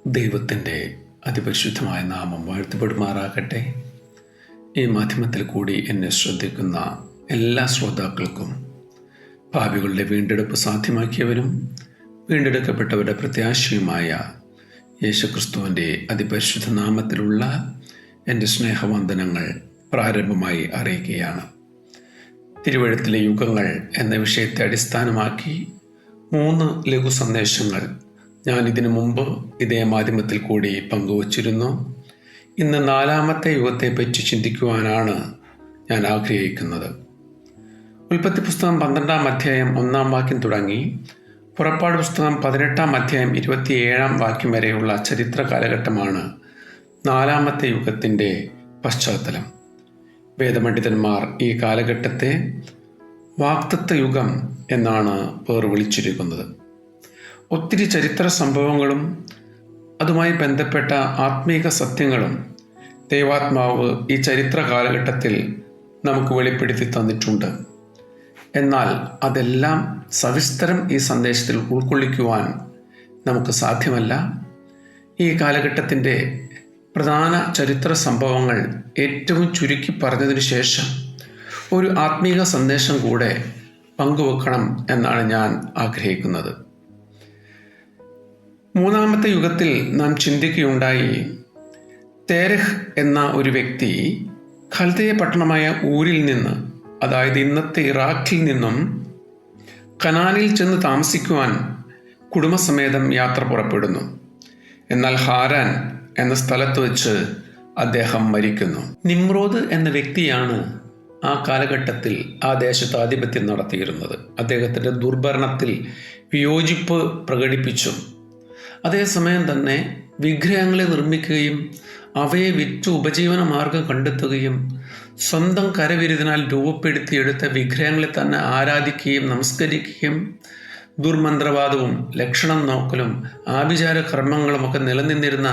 ദൈവത്തിൻ്റെ അതിപരിശുദ്ധമായ നാമം വാഴ്ത്തപ്പെടുമാറാകട്ടെ. ഈ മാധ്യമത്തിൽ കൂടി എന്നെ ശ്രദ്ധിക്കുന്ന എല്ലാ ശ്രോതാക്കൾക്കും പാപികളുടെ വീണ്ടെടുപ്പ് സാധ്യമാക്കിയവരും വീണ്ടെടുക്കപ്പെട്ടവരുടെ പ്രത്യാശയുമായ യേശുക്രിസ്തുവിൻ്റെ അതിപരിശുദ്ധ നാമത്തിലുള്ള എൻ്റെ സ്നേഹവന്ദനങ്ങൾ പ്രാരംഭമായി അറിയിക്കുകയാണ്. തിരുവഴുത്തിലെ യുഗങ്ങൾ എന്ന വിഷയത്തെ അടിസ്ഥാനമാക്കി 3 ലഘു സന്ദേശങ്ങൾ ഞാൻ ഇതിനു മുമ്പ് ഇതേ മാധ്യമത്തിൽ കൂടി പങ്കുവച്ചിരുന്നു. ഇന്ന് 4ാമത്തെ യുഗത്തെപ്പറ്റി ചിന്തിക്കുവാനാണ് ഞാൻ ആഗ്രഹിക്കുന്നത്. ഉൽപ്പത്തി പുസ്തകം 12-ാം അധ്യായം 1-ാം വാക്യം തുടങ്ങി പുറപ്പാട് പുസ്തകം 18-ാം അധ്യായം 27-ാം വാക്യം വരെയുള്ള ചരിത്ര കാലഘട്ടമാണ് 4ാമത്തെ യുഗത്തിൻ്റെ പശ്ചാത്തലം. വേദപണ്ഡിതന്മാർ ഈ കാലഘട്ടത്തെ വാഗ്ദത്ത യുഗം എന്നാണ് പേർ വിളിച്ചിരിക്കുന്നത്. ഒത്തിരി ചരിത്ര സംഭവങ്ങളും അതുമായി ബന്ധപ്പെട്ട ആത്മീക സത്യങ്ങളും ദൈവാത്മാവ് ഈ ചരിത്ര കാലഘട്ടത്തിൽ നമുക്ക് വെളിപ്പെടുത്തി തന്നിട്ടുണ്ട്. എന്നാൽ അതെല്ലാം സവിസ്തരം ഈ സന്ദേശത്തിൽ ഉൾക്കൊള്ളിക്കുവാൻ നമുക്ക് സാധ്യമല്ല. ഈ കാലഘട്ടത്തിൻ്റെ പ്രധാന ചരിത്ര സംഭവങ്ങൾ ഏറ്റവും ചുരുക്കി പറഞ്ഞതിന് ശേഷം ഒരു ആത്മീക സന്ദേശം കൂടെ പങ്കുവെക്കണം എന്നാണ് ഞാൻ ആഗ്രഹിക്കുന്നത്. 3ാമത്തെ യുഗത്തിൽ നാം ചിന്തിക്കുകയുണ്ടായി, തേരഹ് എന്ന ഒരു വ്യക്തി ഖൽദയ പട്ടണമായ ഊരിൽ നിന്ന്, അതായത് ഇന്നത്തെ ഇറാഖിൽ നിന്നും കനാനിൽ ചെന്ന് താമസിക്കുവാൻ കുടുംബസമേതം യാത്ര പുറപ്പെടുന്നു. എന്നാൽ ഹാരാൻ എന്ന സ്ഥലത്ത് വെച്ച് അദ്ദേഹം മരിക്കുന്നു. നിമ്രോദ് എന്ന വ്യക്തിയാണ് ആ കാലഘട്ടത്തിൽ ആ ദേശത്ത് ആധിപത്യം നടത്തിയിരുന്നത്. അദ്ദേഹത്തിൻ്റെ ദുർഭരണത്തിൽ വിയോജിപ്പ് പ്രകടിപ്പിച്ചു. അതേസമയം തന്നെ വിഗ്രഹങ്ങളെ നിർമ്മിക്കുകയും അവയെ വിറ്റ് ഉപജീവന മാർഗം കണ്ടെത്തുകയും സ്വന്തം കരവിരുതിനാൽ രൂപപ്പെടുത്തിയെടുത്ത വിഗ്രഹങ്ങളെ തന്നെ ആരാധിക്കുകയും നമസ്കരിക്കുകയും ദുർമന്ത്രവാദവും ലക്ഷണം നോക്കലും ആഭിചാര കർമ്മങ്ങളുമൊക്കെ നിലനിന്നിരുന്ന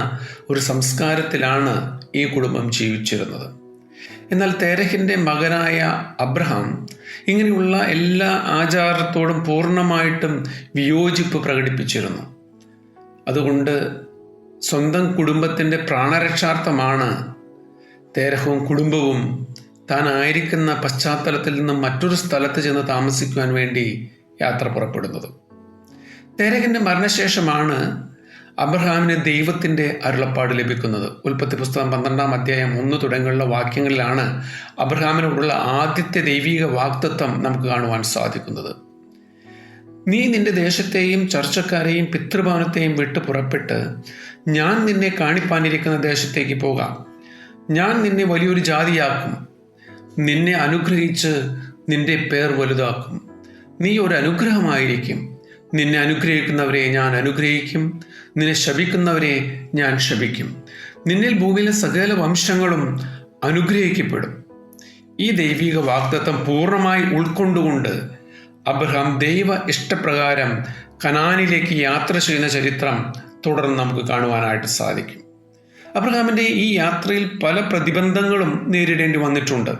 ഒരു സംസ്കാരത്തിലാണ് ഈ കുടുംബം ജീവിച്ചിരുന്നത്. എന്നാൽ തേരഹിൻ്റെ മകനായ അബ്രഹാം ഇങ്ങനെയുള്ള എല്ലാ ആചാരത്തോടും പൂർണ്ണമായിട്ടും വിയോജിപ്പ് പ്രകടിപ്പിച്ചിരുന്നു. അതുകൊണ്ട് സ്വന്തം കുടുംബത്തിൻ്റെ പ്രാണരക്ഷാർത്ഥമാണ് തേരഹവും കുടുംബവും താൻ ആയിരിക്കുന്ന പശ്ചാത്തലത്തിൽ നിന്നും മറ്റൊരു സ്ഥലത്ത് ചെന്ന് താമസിക്കുവാൻ വേണ്ടി യാത്ര പുറപ്പെടുന്നത്. തേരഹിൻ്റെ മരണശേഷമാണ് അബ്രഹാമിന് ദൈവത്തിൻ്റെ അരുളപ്പാട് ലഭിക്കുന്നത്. ഉൽപ്പത്തി പുസ്തകം 12-ാം അധ്യായം 1 തുടങ്ങിയുള്ള വാക്യങ്ങളിലാണ് അബ്രഹാമിനോടുള്ള ആദ്യത്തെ ദൈവിക വാഗ്ദത്തം നമുക്ക് കാണുവാൻ സാധിക്കുന്നത്. നീ നിന്റെ ദേശത്തെയും ചർച്ചക്കാരെയും പിതൃഭവനത്തെയും വിട്ട് പുറപ്പെട്ട് ഞാൻ നിന്നെ കാണിപ്പാനിരിക്കുന്ന ദേശത്തേക്ക് പോകാം. ഞാൻ നിന്നെ വലിയൊരു ജാതിയാക്കും, നിന്നെ അനുഗ്രഹിച്ച് നിന്റെ പേർ വലുതാക്കും. നീ ഒരു അനുഗ്രഹമായിരിക്കും. നിന്നെ അനുഗ്രഹിക്കുന്നവരെ ഞാൻ അനുഗ്രഹിക്കും, നിന്നെ ശപിക്കുന്നവരെ ഞാൻ ശപിക്കും. നിന്നിൽ ഭൂമിയിലെ സകല വംശങ്ങളും അനുഗ്രഹിക്കപ്പെടും. ഈ ദൈവിക വാഗ്ദത്തം പൂർണ്ണമായി ഉൾക്കൊണ്ടുകൊണ്ട് അബ്രഹാം ദൈവ ഇഷ്ടപ്രകാരം കനാനിലേക്ക് യാത്ര ചെയ്യുന്ന ചരിത്രം തുടർന്ന് നമുക്ക് കാണുവാനായിട്ട് സാധിക്കും. അബ്രഹാമിൻ്റെ ഈ യാത്രയിൽ പല പ്രതിബന്ധങ്ങളും നേരിടേണ്ടി വന്നിട്ടുണ്ട്.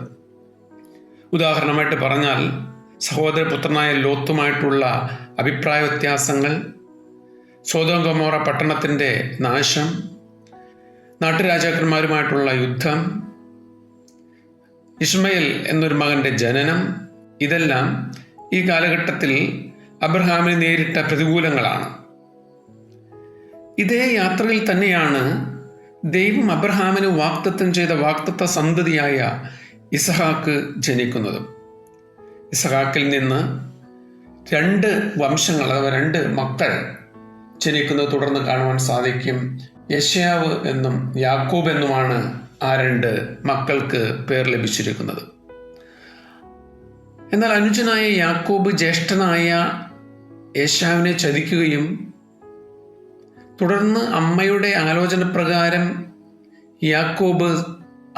ഉദാഹരണമായിട്ട് പറഞ്ഞാൽ സഹോദരപുത്രനായ ലോത്തുമായിട്ടുള്ള അഭിപ്രായ വ്യത്യാസങ്ങൾ, സൊദോം ഗൊമോറ പട്ടണത്തിൻ്റെ നാശം, നാട്ടുരാജാക്കന്മാരുമായിട്ടുള്ള യുദ്ധം, ഇസ്മയേൽ എന്നൊരു മകൻ്റെ ജനനം, ഇതെല്ലാം ഈ കാലഘട്ടത്തിൽ അബ്രഹാമിന് നേരിട്ട പ്രതികൂലങ്ങളാണ്. ഇതേ യാത്രയിൽ തന്നെയാണ് ദൈവം അബ്രഹാമിന് വാഗ്ദത്തം ചെയ്ത വാഗ്ദത്ത സന്തതിയായ ഇസഹാക്ക് ജനിക്കുന്നത്. ഇസഹാക്കിൽ നിന്ന് 2 വംശങ്ങൾ അഥവാ 2 മക്കൾ ജനിക്കുന്നത് തുടർന്ന് കാണുവാൻ സാധിക്കും. യെശയ്യാവ് എന്നും യാക്കോബ് എന്നുമാണ് ആ 2 മക്കൾക്ക് പേർ ലഭിച്ചിരിക്കുന്നത്. എന്നാൽ അനുജനായ യാക്കോബ് ജ്യേഷ്ഠനായ ഏശാവിനെ ചതിക്കുകയും തുടർന്ന് അമ്മയുടെ ആലോചന പ്രകാരം യാക്കോബ്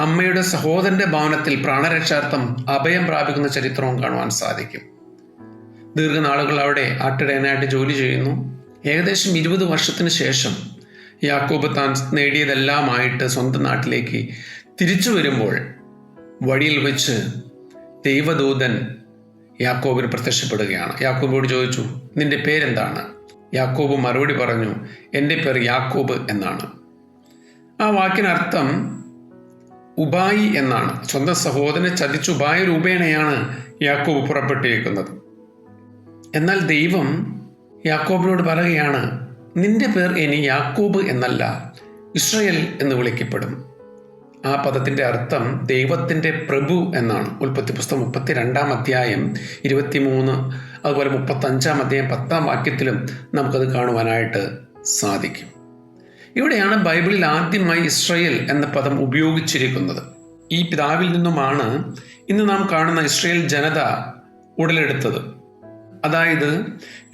അമ്മയുടെ സഹോദരന്റെ ഭവനത്തിൽ പ്രാണരക്ഷാർത്ഥം അഭയം പ്രാപിക്കുന്ന ചരിത്രവും കാണുവാൻ സാധിക്കും. ദീർഘനാളുകൾ അവിടെ ആട്ടിടയനായിട്ട് ജോലി ചെയ്യുന്നു. ഏകദേശം 20 വർഷത്തിന് ശേഷം യാക്കോബ് താൻ നേടിയതെല്ലാമായിട്ട് സ്വന്തം നാട്ടിലേക്ക് തിരിച്ചു വരുമ്പോൾ വഴിയിൽ വെച്ച് ദൈവദൂതൻ യാക്കോബിന് പ്രത്യക്ഷപ്പെടുകയാണ്. യാക്കോബോട് ചോദിച്ചു, നിന്റെ പേരെന്താണ്? യാക്കോബ് മറുപടി പറഞ്ഞു, എൻ്റെ പേർ യാക്കോബ് എന്നാണ്. ആ വാക്കിനർത്ഥം ഉപായി എന്നാണ്. സ്വന്തം സഹോദരനെ ചതിച്ച് ഉപായ രൂപേണയാണ് യാക്കോബ് പുറപ്പെട്ടിരിക്കുന്നത്. എന്നാൽ ദൈവം യാക്കോബിനോട് പറയുകയാണ്, നിന്റെ പേർ ഇനി യാക്കോബ് എന്നല്ല, ഇസ്രായേൽ എന്ന് വിളിക്കപ്പെടും. ആ പദത്തിൻ്റെ അർത്ഥം ദൈവത്തിൻ്റെ പ്രഭു എന്നാണ്. ഉൽപ്പത്തി പുസ്തകം 32-ാം അധ്യായം 23, അതുപോലെ 35-ാം അധ്യായം 10-ാം വാക്യത്തിലും നമുക്കത് കാണുവാനായിട്ട് സാധിക്കും. ഇവിടെയാണ് ബൈബിളിൽ ആദ്യമായി ഇസ്രായേൽ എന്ന പദം ഉപയോഗിച്ചിരിക്കുന്നത്. ഈ പിതാവിൽ നിന്നുമാണ് ഇന്ന് നാം കാണുന്ന ഇസ്രായേൽ ജനത ഉടലെടുത്തത്. അതായത്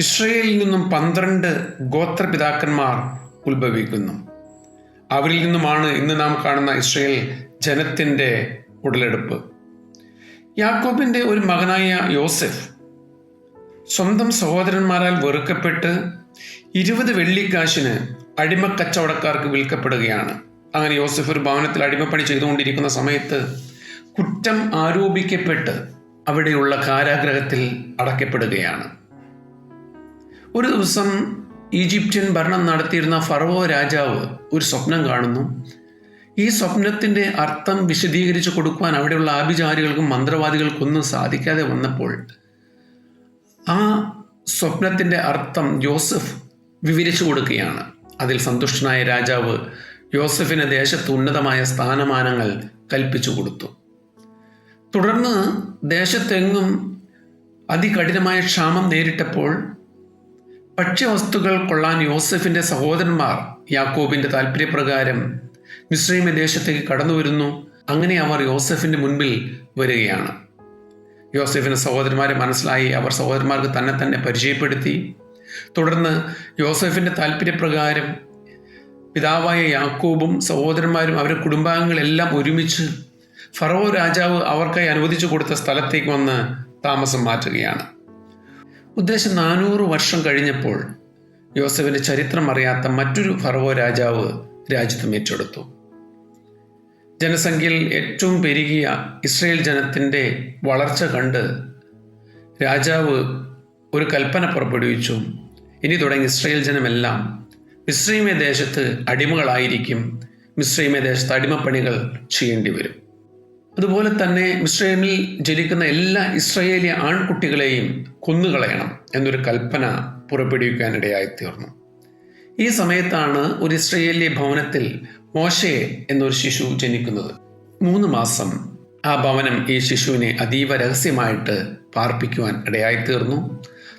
ഇസ്രായേലിൽ നിന്നും 12 ഗോത്രപിതാക്കന്മാർ ഉത്ഭവിക്കുന്നു. അവരിൽ നിന്നുമാണ് ഇന്ന് നാം കാണുന്ന ഇസ്രായേൽ ജനത്തിൻ്റെ ഉടലെടുപ്പ്. യാക്കോബിൻ്റെ ഒരു മകനായ യോസെഫ് സ്വന്തം സഹോദരന്മാരാൽ വെറുക്കപ്പെട്ട് 20 വെള്ളിക്കാശിന് അടിമക്കച്ചവടക്കാർക്ക് വിൽക്കപ്പെടുകയാണ്. അങ്ങനെ യോസെഫ് ഒരു ഭവനത്തിൽ അടിമപ്പണി ചെയ്തുകൊണ്ടിരിക്കുന്ന സമയത്ത് കുറ്റം ആരോപിക്കപ്പെട്ട് അവിടെയുള്ള കാരാഗ്രഹത്തിൽ അടയ്ക്കപ്പെടുകയാണ്. ഒരു ദിവസം ഈജിപ്ഷ്യൻ ഭരണം നടത്തിയിരുന്ന ഫറവോ രാജാവ് ഒരു സ്വപ്നം കാണുന്നു. ഈ സ്വപ്നത്തിൻ്റെ അർത്ഥം വിശദീകരിച്ച് കൊടുക്കുവാൻ അവിടെയുള്ള ആഭിചാരികൾക്കും മന്ത്രവാദികൾക്കൊന്നും സാധിക്കാതെ വന്നപ്പോൾ ആ സ്വപ്നത്തിൻ്റെ അർത്ഥം യോസെഫ് വിവരിച്ചു കൊടുക്കുകയാണ്. അതിൽ സന്തുഷ്ടനായ രാജാവ് യോസെഫിന് ദേശത്ത് ഉന്നതമായ സ്ഥാനമാനങ്ങൾ കൽപ്പിച്ചു കൊടുത്തു. തുടർന്ന് ദേശത്തെങ്ങും അതികഠിനമായ ക്ഷാമം നേരിട്ടപ്പോൾ ഭക്ഷ്യവസ്തുക്കൾ കൊള്ളാൻ യോസെഫിൻ്റെ സഹോദരന്മാർ യാക്കോബിൻ്റെ താല്പര്യപ്രകാരം മിസ്രൈമി ദേശത്തേക്ക് കടന്നു വരുന്നു. അങ്ങനെ അവർ യോസെഫിൻ്റെ മുൻപിൽ വരികയാണ്. യോസെഫിന് സഹോദരന്മാരെ മനസ്സിലായി. അവർ സഹോദരന്മാർക്ക് തന്നെ പരിചയപ്പെടുത്തി. തുടർന്ന് യോസെഫിൻ്റെ താല്പര്യപ്രകാരം പിതാവായ യാക്കോബും സഹോദരന്മാരും അവരുടെ കുടുംബാംഗങ്ങളെല്ലാം ഒരുമിച്ച് ഫറവോ രാജാവ് അവർക്കായി അനുവദിച്ചു കൊടുത്ത സ്ഥലത്തേക്ക് വന്ന് താമസം മാറ്റുകയാണ്. ഉദ്ദേശം 400 വർഷം കഴിഞ്ഞപ്പോൾ യോസെഫിൻ്റെ ചരിത്രം അറിയാത്ത മറ്റൊരു ഫറവോ രാജാവ് രാജ്യത്ത് ഏറ്റെടുത്തു. ജനസംഖ്യയിൽ ഏറ്റവും പെരുകിയ ഇസ്രായേൽ ജനത്തിൻ്റെ വളർച്ച കണ്ട് രാജാവ് ഒരു കൽപ്പന പുറപ്പെടുവിച്ചു. ഇനി തുടങ്ങി ഇസ്രായേൽ ജനമെല്ലാം മിസ്രൈമേ ദേശത്ത് അടിമകളായിരിക്കും. മിസ്രൈമേ ദേശത്ത് അടിമപ്പണികൾ ചെയ്യേണ്ടി വരും. അതുപോലെ തന്നെ മിസ്രൈമിൽ ജനിക്കുന്ന എല്ലാ ഇസ്രായേലി ആൺകുട്ടികളെയും കൊന്നുകളയണം എന്നൊരു കൽപ്പന പുറപ്പെടുവിക്കാനിടയായിത്തീർന്നു. ഈ സമയത്താണ് ഒരു ഇസ്രായേലി ഭവനത്തിൽ മോശെ എന്നൊരു ശിശു ജനിക്കുന്നത്. 3 മാസം ആ ഭവനം ഈ ശിശുവിനെ അതീവ രഹസ്യമായിട്ട് പാർപ്പിക്കുവാൻ ഇടയായിത്തീർന്നു.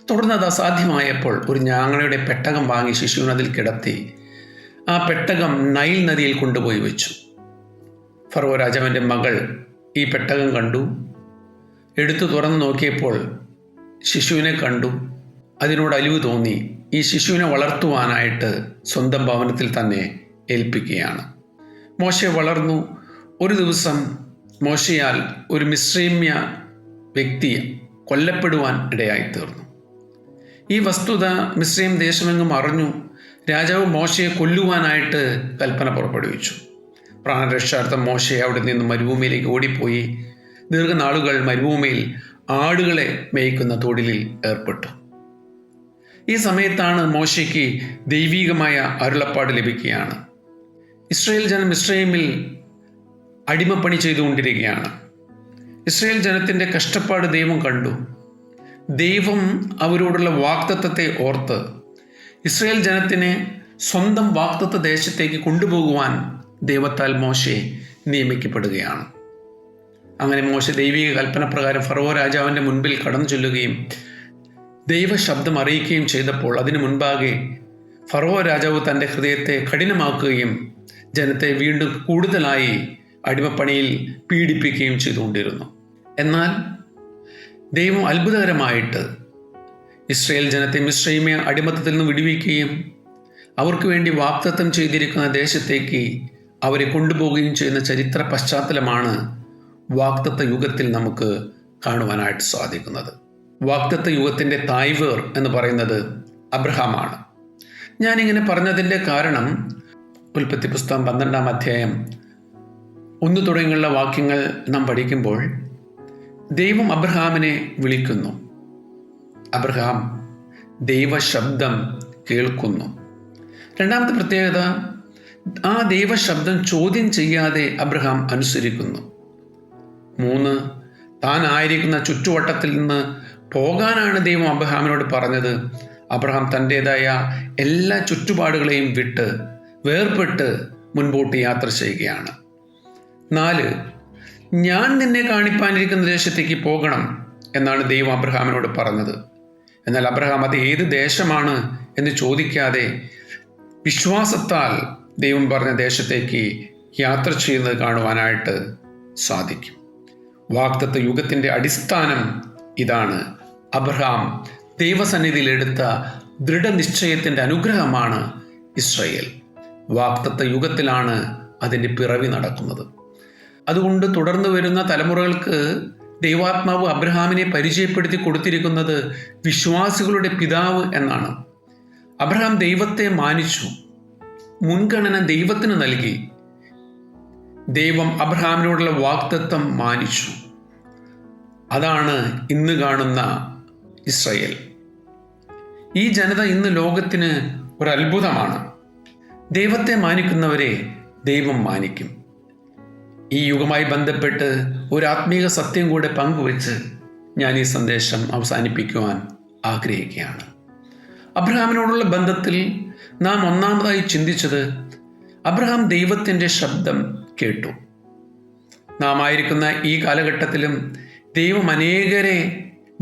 തുടർന്ന് അത് അസാധ്യമായപ്പോൾ ഒരു ഞാങ്ങണയുടെ പെട്ടകം വാങ്ങി ശിശുവിനെ അതിൽ കിടത്തി ആ പെട്ടകം നൈൽ നദിയിൽ കൊണ്ടുപോയി വെച്ചു. ഫറവോ രാജാവിൻ്റെ മകൾ ഈ പെട്ടകം കണ്ടു. എടുത്തു തുറന്നു നോക്കിയപ്പോൾ ശിശുവിനെ കണ്ടു. അതിനോട് അലിവ് തോന്നി. ഈ ശിശുവിനെ വളർത്തുവാനായിട്ട് സ്വന്തം ഭവനത്തിൽ തന്നെ ഏൽപ്പിക്കുകയാണ്. മോശെ വളർന്നു. ഒരു ദിവസം മോശയാൽ ഒരു മിസ്രൈമ്യ വ്യക്തി കൊല്ലപ്പെടുവാൻ ഇടയായിത്തീർന്നു. ഈ വസ്തുത മിസ്രൈം ദേശമെങ്ങും അറിഞ്ഞു. രാജാവ് മോശയെ കൊല്ലുവാനായിട്ട് കൽപ്പന പുറപ്പെടുവിച്ചു. പ്രാണരക്ഷാർത്ഥം മോശെ അവിടെ നിന്ന് മരുഭൂമിയിലേക്ക് ഓടിപ്പോയി ദീർഘനാളുകൾ മരുഭൂമിയിൽ ആടുകളെ മേയ്ക്കുന്ന തൊഴിലിൽ ഏർപ്പെട്ടു. ഈ സമയത്താണ് മോശയ്ക്ക് ദൈവീകമായ അരുളപ്പാട് ലഭിക്കുകയാണ്. ഇസ്രായേൽ ജനം മിസ്രൈമിൽ അടിമപ്പണി ചെയ്തുകൊണ്ടിരിക്കുകയാണ്. ഇസ്രായേൽ ജനത്തിൻ്റെ കഷ്ടപ്പാട് ദൈവം കണ്ടു. ദൈവം അവരോടുള്ള വാഗ്ദത്തത്തെ ഓർത്ത് ഇസ്രായേൽ ജനത്തിനെ സ്വന്തം വാഗ്ദത്ത ദേശത്തേക്ക് കൊണ്ടുപോകുവാൻ ദൈവത്താൽ മോശെ നിയമിക്കപ്പെടുകയാണ്. അങ്ങനെ മോശെ ദൈവിക കൽപ്പന പ്രകാരം ഫറവോ രാജാവിൻ്റെ മുൻപിൽ കടന്നു ചെല്ലുകയും ദൈവശബ്ദം അറിയിക്കുകയും ചെയ്തപ്പോൾ അതിനു മുൻപാകെ ഫറവോ രാജാവ് തൻ്റെ ഹൃദയത്തെ കഠിനമാക്കുകയും ജനത്തെ വീണ്ടും കൂടുതലായി അടിമപ്പണിയിൽ പീഡിപ്പിക്കുകയും ചെയ്തുകൊണ്ടിരുന്നു. എന്നാൽ ദൈവം അത്ഭുതകരമായിട്ട് ഇസ്രായേൽ ജനത്തെ മിസ്രൈമ്യ അടിമത്തത്തിൽ നിന്ന് വിടുവിക്കുകയും അവർക്ക് വേണ്ടി വാഗ്ദത്തം ചെയ്തിരിക്കുന്ന ദേശത്തേക്ക് അവരെ കൊണ്ടുപോവുകയും ചെയ്യുന്ന ചരിത്ര പശ്ചാത്തലമാണ് വാഗ്ദത്ത യുഗത്തിൽ നമുക്ക് കാണുവാനായിട്ട് സാധിക്കുന്നത്. വാഗ്ദത്ത യുഗത്തിൻ്റെ തായ്വേർ എന്ന് പറയുന്നത് അബ്രഹാമാണ്. ഞാനിങ്ങനെ പറഞ്ഞതിൻ്റെ കാരണം ഉൽപ്പത്തി പുസ്തകം 12-ാം അധ്യായം 1 തുടങ്ങിയുള്ള വാക്യങ്ങൾ നാം പഠിക്കുമ്പോൾ ദൈവം അബ്രഹാമിനെ വിളിക്കുന്നു. അബ്രഹാം ദൈവശബ്ദം കേൾക്കുന്നു. രണ്ടാമത്തെ പ്രത്യേകത, ആ ദൈവശബ്ദം ചോദ്യം ചെയ്യാതെ അബ്രഹാം അനുസരിക്കുന്നു. 3, താൻ ആയിരിക്കുന്ന ചുറ്റുവട്ടത്തിൽ നിന്ന് പോകാനാണ് ദൈവം അബ്രഹാമിനോട് പറഞ്ഞത്. അബ്രഹാം തൻ്റേതായ എല്ലാ ചുറ്റുപാടുകളെയും വിട്ട് വേർപെട്ട് മുൻപോട്ട് യാത്ര ചെയ്യുകയാണ്. 4, ഞാൻ നിന്നെ കാണിപ്പാനിരിക്കുന്ന ദേശത്തേക്ക് പോകണം എന്നാണ് ദൈവം അബ്രഹാമിനോട് പറഞ്ഞത്. എന്നാൽ അബ്രഹാം അത് ഏത് ദേശമാണ് എന്ന് ചോദിക്കാതെ വിശ്വാസത്താൽ ദൈവം പറഞ്ഞ ദേശത്തേക്ക് യാത്ര ചെയ്യുന്നത് കാണുവാനായിട്ട് സാധിക്കും. വാഗ്ദത്ത യുഗത്തിൻ്റെ അടിസ്ഥാനം ഇതാണ്. അബ്രഹാം ദൈവസന്നിധിയിൽ എടുത്ത ദൃഢനിശ്ചയത്തിൻ്റെ അനുഗ്രഹമാണ് ഇസ്രായേൽ. വാഗ്ദത്ത യുഗത്തിലാണ് അതിൻ്റെ പിറവി നടക്കുന്നത്. അതുകൊണ്ട് തുടർന്ന് വരുന്ന തലമുറകൾക്ക് ദൈവാത്മാവ് അബ്രഹാമിനെ പരിചയപ്പെടുത്തി കൊടുത്തിരിക്കുന്നത് വിശ്വാസികളുടെ പിതാവ് എന്നാണ്. അബ്രഹാം ദൈവത്തെ മാനിച്ചു, മുൻഗണന ദൈവത്തിന് നൽകി. ദൈവം അബ്രഹാമിനോടുള്ള വാഗ്ദത്തം മാനിച്ചു. അതാണ് ഇന്ന് കാണുന്ന ഇസ്രായേൽ. ഈ ജനത ഇന്ന് ലോകത്തിന് ഒരു അത്ഭുതമാണ്. ദൈവത്തെ മാനിക്കുന്നവരെ ദൈവം മാനിക്കും. ഈ യുഗമായി ബന്ധപ്പെട്ട് ഒരു ആത്മീക സത്യം കൂടെ പങ്കുവെച്ച് ഞാൻ ഈ സന്ദേശം അവസാനിപ്പിക്കുവാൻ ആഗ്രഹിക്കുകയാണ്. അബ്രഹാമിനോടുള്ള ബന്ധത്തിൽ നാം ഒന്നാമതായി ചിന്തിച്ചത്, അബ്രഹാം ദൈവത്തിൻ്റെ ശബ്ദം കേട്ടു. നാം ആയിരിക്കുന്ന ഈ കാലഘട്ടത്തിലും ദൈവം അനേകരെ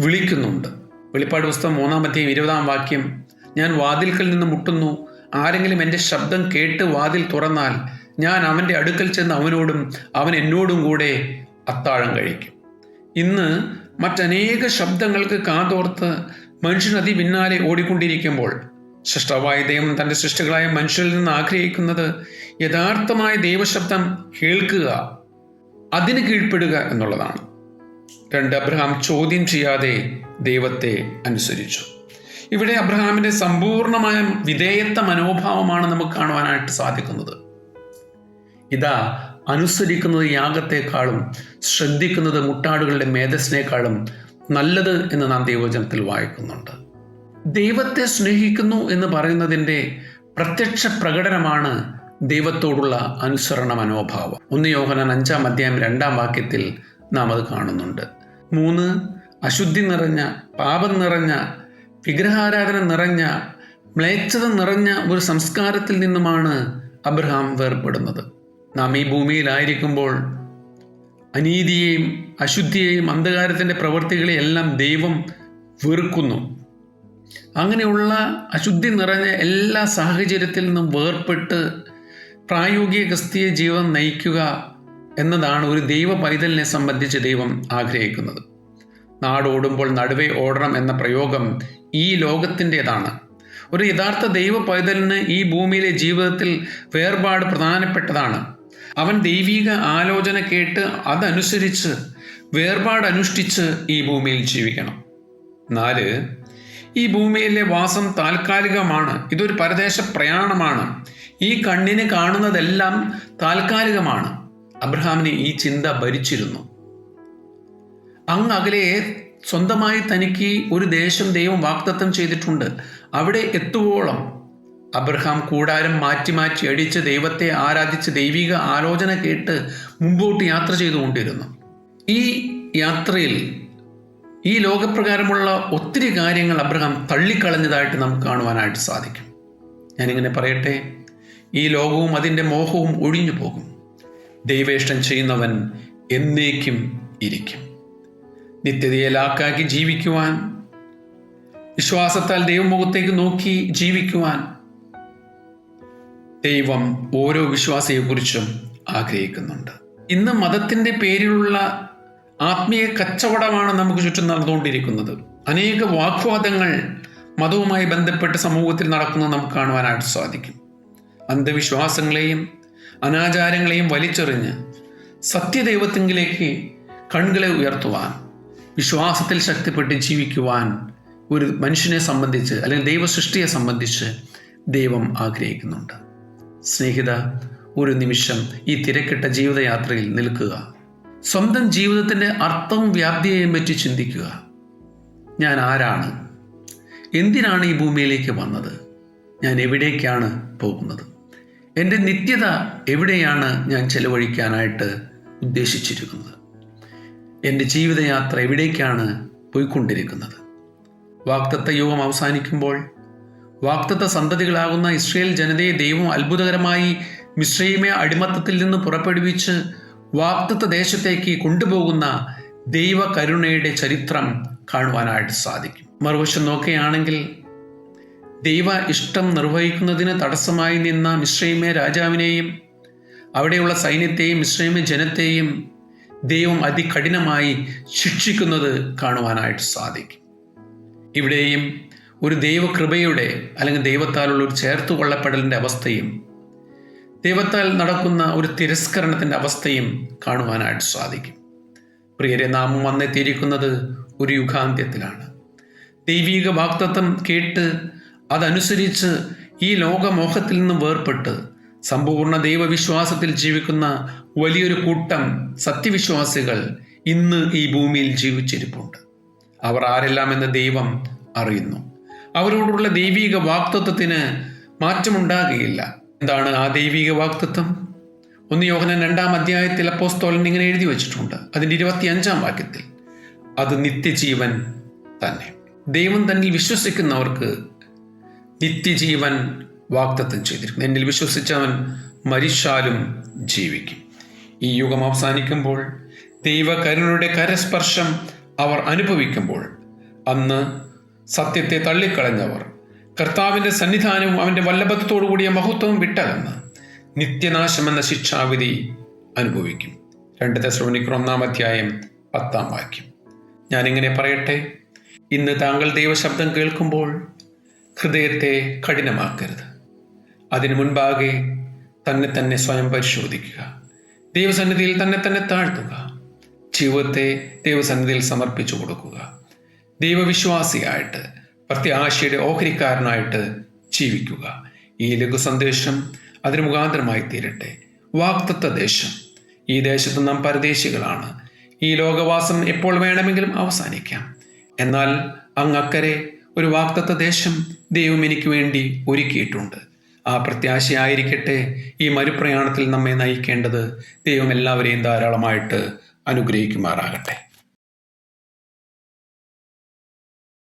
വിളിക്കുന്നുണ്ട്. വെളിപ്പാട് പുസ്തകം 3:20 ഞാൻ വാതിൽക്കൽ നിന്ന് മുട്ടുന്നു, ആരെങ്കിലും എൻ്റെ ശബ്ദം കേട്ട് വാതിൽ തുറന്നാൽ ഞാൻ അവൻ്റെ അടുക്കൽ ചെന്ന് അവനോടും അവൻ എന്നോടും കൂടെ അത്താഴം കഴിക്കും. ഇന്ന് മറ്റനേക ശബ്ദങ്ങൾക്ക് കാതോർത്ത് മനുഷ്യൻ അതി പിന്നാലെ ഓടിക്കൊണ്ടിരിക്കുമ്പോൾ സൃഷ്ടാവായ ദൈവം തൻ്റെ സൃഷ്ടികളായ മനുഷ്യരിൽ നിന്ന് ആഗ്രഹിക്കുന്നത് യഥാർത്ഥമായ ദൈവശബ്ദം കേൾക്കുക, അതിന് കീഴ്പ്പെടുക എന്നുള്ളതാണ്. 2, അബ്രഹാം ചോദ്യം ചെയ്യാതെ ദൈവത്തെ അനുസരിച്ചു. ഇവിടെ അബ്രഹാമിൻ്റെ സമ്പൂർണമായ വിധേയത്വ മനോഭാവമാണ് നമുക്ക് കാണുവാനായിട്ട് സാധിക്കുന്നത്. ഇതാ, അനുസരിക്കുന്നത് യാഗത്തെക്കാളും ശ്രദ്ധിക്കുന്നത് മുട്ടാടുകളുടെ മേധസ്സിനേക്കാളും നല്ലത് എന്ന് നാം ദൈവവചനത്തിൽ വായിക്കുന്നുണ്ട്. ദൈവത്തെ സ്നേഹിക്കുന്നു എന്ന് പറയുന്നതിൻ്റെ പ്രത്യക്ഷ പ്രകടനമാണ് ദൈവത്തോടുള്ള അനുസരണ മനോഭാവം. 1 യോഹന്നാൻ 5:2 നാം അത് കാണുന്നുണ്ട്. 3, അശുദ്ധി നിറഞ്ഞ, പാപം നിറഞ്ഞ, വിഗ്രഹാരാധന നിറഞ്ഞ, മ്ലേച്ഛത നിറഞ്ഞ ഒരു സംസ്കാരത്തിൽ നിന്നുമാണ് അബ്രഹാം വേർപ്പെടുന്നത്. നാം ഈ ഭൂമിയിലായിരിക്കുമ്പോൾ അനീതിയെയും അശുദ്ധിയെയും അന്ധകാരത്തിൻ്റെ പ്രവൃത്തികളെയും എല്ലാം ദൈവം വെറുക്കുന്നു. അങ്ങനെയുള്ള അശുദ്ധി നിറഞ്ഞ എല്ലാ സാഹചര്യത്തിൽ നിന്നും വേർപെട്ട് പ്രായോഗിക ക്രിസ്തീയ ജീവിതം നയിക്കുക എന്നതാണ് ഒരു ദൈവ പൈതലിനെ സംബന്ധിച്ച് ദൈവം ആഗ്രഹിക്കുന്നത്. നാടോടുമ്പോൾ നടുവേ ഓടണം എന്ന പ്രയോഗം ഈ ലോകത്തിൻ്റെതാണ്. ഒരു യഥാർത്ഥ ദൈവ പൈതലിന് ഈ ഭൂമിയിലെ ജീവിതത്തിൽ വേർപാട് പ്രധാനപ്പെട്ടതാണ്. അവൻ ദൈവിക ആലോചന കേട്ട് അതനുസരിച്ച് വേർപാട് അനുഷ്ഠിച്ച് ഈ ഭൂമിയിൽ ജീവിക്കണം. 4, ഈ ഭൂമിയിലെ വാസം താൽക്കാലികമാണ്. ഇതൊരു പരദേശ പ്രയാണമാണ്. ഈ കണ്ണിന് കാണുന്നതെല്ലാം താൽക്കാലികമാണ്. അബ്രഹാമിനെ ഈ ചിന്ത ഭരിച്ചിരുന്നു. അങ്ങ് അകലെ സ്വന്തമായി തനിക്ക് ഒരു ദേശം ദൈവം വാഗ്ദത്തം ചെയ്തിട്ടുണ്ട്. അവിടെ എത്തുവോളം അബ്രഹാം കൂടാരം മാറ്റി മാറ്റി അടിച്ച് ദൈവത്തെ ആരാധിച്ച് ദൈവിക ആലോചന കേട്ട് മുമ്പോട്ട് യാത്ര ചെയ്തുകൊണ്ടിരുന്നു. ഈ യാത്രയിൽ ഈ ലോകപ്രകാരമുള്ള ഒത്തിരി കാര്യങ്ങൾ അബ്രഹാം തള്ളിക്കളഞ്ഞതായിട്ട് നമുക്ക് കാണുവാനായിട്ട് സാധിക്കും. ഞാനിങ്ങനെ പറയട്ടെ, ഈ ലോകവും അതിൻ്റെ മോഹവും ഒഴിഞ്ഞു പോകും. ദൈവേഷ്ടം ചെയ്യുന്നവൻ എന്നേക്കും ഇരിക്കും. നിത്യതയെ ലാക്കാക്കി ജീവിക്കുവാൻ, വിശ്വാസത്താൽ ദൈവമുഖത്തേക്ക് നോക്കി ജീവിക്കുവാൻ ദൈവം ഓരോ വിശ്വാസിയെക്കുറിച്ചും ആഗ്രഹിക്കുന്നുണ്ട്. ഇന്ന് മതത്തിൻ്റെ പേരിലുള്ള ആത്മീയ കച്ചവടമാണ് നമുക്ക് ചുറ്റും നടന്നുകൊണ്ടിരിക്കുന്നത്. അനേക വാഗ്വാദങ്ങൾ മതവുമായി ബന്ധപ്പെട്ട് സമൂഹത്തിൽ നടക്കുന്നത് നമുക്ക് കാണുവാനായിട്ട് സാധിക്കും. അന്ധവിശ്വാസങ്ങളെയും അനാചാരങ്ങളെയും വലിച്ചെറിഞ്ഞ് സത്യദൈവത്തിങ്കിലേക്ക് കണ്ണുകളെ ഉയർത്തുവാൻ, വിശ്വാസത്തിൽ ശക്തിപ്പെട്ട് ജീവിക്കുവാൻ ഒരു മനുഷ്യനെ സംബന്ധിച്ച് അല്ലെങ്കിൽ ദൈവ സൃഷ്ടിയെ സംബന്ധിച്ച് ദൈവം ആഗ്രഹിക്കുന്നുണ്ട്. സ്നേഹിത, ഒരു നിമിഷം ഈ തിരക്കിട്ട ജീവിതയാത്രയിൽ നിൽക്കുക. സ്വന്തം ജീവിതത്തിൻ്റെ അർത്ഥവും വ്യാപ്തിയെയും പറ്റി ചിന്തിക്കുക. ഞാൻ ആരാണ്? എന്തിനാണ് ഈ ഭൂമിയിലേക്ക് വന്നത്? ഞാൻ എവിടേക്കാണ് പോകുന്നത്? എൻ്റെ നിത്യത എവിടെയാണ് ഞാൻ ചെലവഴിക്കാനായിട്ട് ഉദ്ദേശിച്ചിരിക്കുന്നത്? എൻ്റെ ജീവിതയാത്ര എവിടേക്കാണ് പോയിക്കൊണ്ടിരിക്കുന്നത്? വാഗ്ദത്ത യുഗം അവസാനിക്കുമ്പോൾ വാഗ്ദത്ത സന്തതികളാകുന്ന ഇസ്രായേൽ ജനതയെ ദൈവം അത്ഭുതകരമായി മിസ്രയീമെ അടിമത്തത്തിൽ നിന്ന് പുറപ്പെടുവിച്ച് വാഗ്ദത്ത ദേശത്തേക്ക് കൊണ്ടുപോകുന്ന ദൈവ കരുണയുടെ ചരിത്രം കാണുവാനായിട്ട് സാധിക്കും. മറുവശം നോക്കുകയാണെങ്കിൽ ദൈവ ഇഷ്ടം നിർവഹിക്കുന്നതിന് തടസ്സമായി നിന്ന മിസ്രയീമെ രാജാവിനെയും അവിടെയുള്ള സൈന്യത്തെയും മിസ്രയീമെ ജനത്തെയും ദൈവം അതികഠിനമായി ശിക്ഷിക്കുന്നത് കാണുവാനായിട്ട് സാധിക്കും. ഇവിടെയും ഒരു ദൈവകൃപയുടെ അല്ലെങ്കിൽ ദൈവത്താലുള്ള ഒരു ചേർത്തുകൊള്ളപ്പെടലിൻ്റെ അവസ്ഥയും ദൈവത്താൽ നടക്കുന്ന ഒരു തിരസ്കരണത്തിൻ്റെ അവസ്ഥയും കാണുവാനായിട്ട് സാധിക്കും. പ്രിയരെ, നാം വന്നെത്തിയിരിക്കുന്നത് ഒരു യുഗാന്ത്യത്തിലാണ്. ദൈവീക വാഗ്ദത്തം കേട്ട് അതനുസരിച്ച് ഈ ലോകമോഹത്തിൽ നിന്നും വേർപെട്ട് സമ്പൂർണ്ണ ദൈവവിശ്വാസത്തിൽ ജീവിക്കുന്ന വലിയൊരു കൂട്ടം സത്യവിശ്വാസികൾ ഇന്ന് ഈ ഭൂമിയിൽ ജീവിച്ചിരിപ്പുണ്ട്. അവർ ആരെല്ലാം എന്ന് ദൈവം അറിയുന്നു. അവരോടുള്ള ദൈവീക വാഗ്ദത്തത്തിന് മാറ്റമുണ്ടാകുകയില്ല. എന്താണ് ആ ദൈവീക വാഗ്ദത്തം? 1 യോഹന്നാൻ 2-ാം അധ്യായത്തിൽ അപ്പോസ്തലൻ ഇങ്ങനെ എഴുതി വച്ചിട്ടുണ്ട്. അതിൻ്റെ 25-ാം വാക്യത്തിൽ, അത് നിത്യജീവൻ തന്നെ. ദൈവം തന്നിൽ വിശ്വസിക്കുന്നവർക്ക് നിത്യജീവൻ വാഗ്ദത്തം ചെയ്തിരിക്കുന്നു. എന്നിൽ വിശ്വസിച്ചവൻ മരിച്ചാലും ജീവിക്കും. ഈ യുഗം അവസാനിക്കുമ്പോൾ ദൈവകരുണയുടെ കരസ്പർശം അവർ അനുഭവിക്കുമ്പോൾ അന്ന് സത്യത്തെ തള്ളിക്കളഞ്ഞവർ കർത്താവിൻ്റെ സന്നിധാനവും അവൻ്റെ വല്ലഭത്തോടു കൂടിയ മഹത്വവും വിട്ടകന്ന് നിത്യനാശമെന്ന ശിക്ഷാവിധി അനുഭവിക്കും. 2 തെസ്സലോനിക്കർ 1-ാം അധ്യായം 10-ാം വാക്യം. ഞാനിങ്ങനെ പറയട്ടെ, ഇന്ന് താങ്കൾ ദൈവശബ്ദം കേൾക്കുമ്പോൾ ഹൃദയത്തെ കഠിനമാക്കരുത്. അതിനു മുൻപാകെ തന്നെ സ്വയം പരിശോധിക്കുക. ദൈവസന്നിധിയിൽ തന്നെ താഴ്ത്തുക. ജീവിതത്തെ ദൈവസന്നിധിയിൽ സമർപ്പിച്ചു കൊടുക്കുക. ദൈവവിശ്വാസിയായിട്ട് പ്രത്യാശയുടെ ഓഹരിക്കാരനായിട്ട് ജീവിക്കുക. ഈ ലഘു സന്ദേശം അതിന് മുഖാന്തരമായി തീരട്ടെ. വാഗ്ദത്ത ദേശം, ഈ ദേശത്ത് നാം പരദേശികളാണ്. ഈ ലോകവാസം എപ്പോൾ വേണമെങ്കിലും അവസാനിക്കാം. എന്നാൽ അങ്ങക്കരെ ഒരു വാഗ്ദത്ത ദേശം ദൈവം എനിക്ക് വേണ്ടി ഒരുക്കിയിട്ടുണ്ട്. ആ പ്രത്യാശയായിരിക്കട്ടെ ഈ മരുപ്രയാണത്തിൽ നമ്മെ നയിക്കേണ്ടത്. ദൈവം എല്ലാവരെയും ധാരാളമായിട്ട് അനുഗ്രഹിക്കുമാറാകട്ടെ.